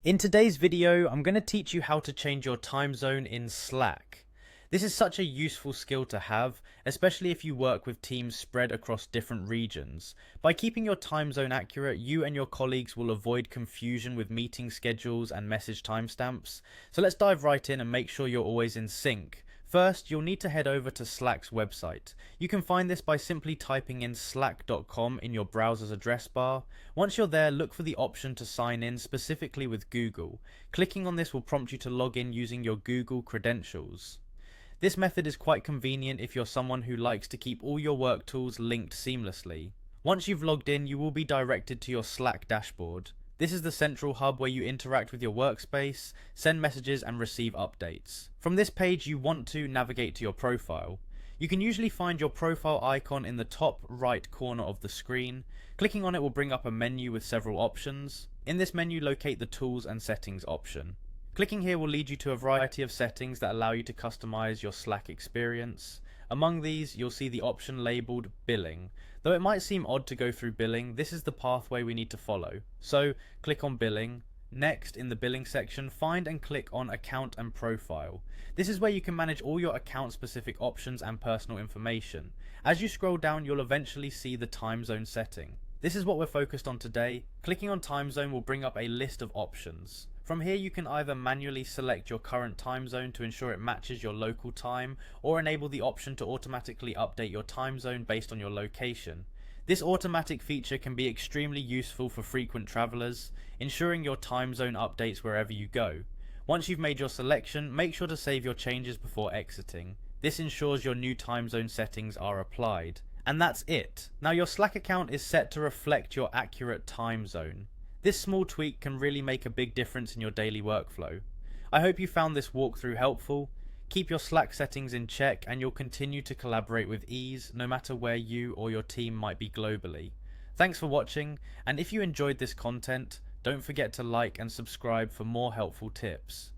In today's video, I'm going to teach you how to change your time zone in Slack. This is such a useful skill to have, especially if you work with teams spread across different regions. By keeping your time zone accurate, you and your colleagues will avoid confusion with meeting schedules and message timestamps. So let's dive right in and make sure you're always in sync. First, you'll need to head over to Slack's website. You can find this by simply typing in slack.com in your browser's address bar. Once you're there, look for the option to sign in specifically with Google. Clicking on this will prompt you to log in using your Google credentials. This method is quite convenient if you're someone who likes to keep all your work tools linked seamlessly. Once you've logged in, you will be directed to your Slack dashboard. This is the central hub where you interact with your workspace, send messages and receive updates. From this page, you want to navigate to your profile. You can usually find your profile icon in the top right corner of the screen. Clicking on it will bring up a menu with several options. In this menu, locate the Tools and Settings option. Clicking here will lead you to a variety of settings that allow you to customize your Slack experience. Among these, you'll see the option labeled Billing. Though it might seem odd to go through billing, this is the pathway we need to follow. So, click on Billing. Next, in the Billing section, find and click on Account and Profile. This is where you can manage all your account-specific options and personal information. As you scroll down, you'll eventually see the time zone setting. This is what we're focused on today. Clicking on Time Zone will bring up a list of options. From here you can either manually select your current time zone to ensure it matches your local time, or enable the option to automatically update your time zone based on your location. This automatic feature can be extremely useful for frequent travelers, ensuring your time zone updates wherever you go. Once you've made your selection, make sure to save your changes before exiting. This ensures your new time zone settings are applied. And that's it. Now your Slack account is set to reflect your accurate time zone. This small tweak can really make a big difference in your daily workflow. I hope you found this walkthrough helpful. Keep your Slack settings in check and you'll continue to collaborate with ease no matter where you or your team might be globally. Thanks for watching, and if you enjoyed this content, don't forget to like and subscribe for more helpful tips.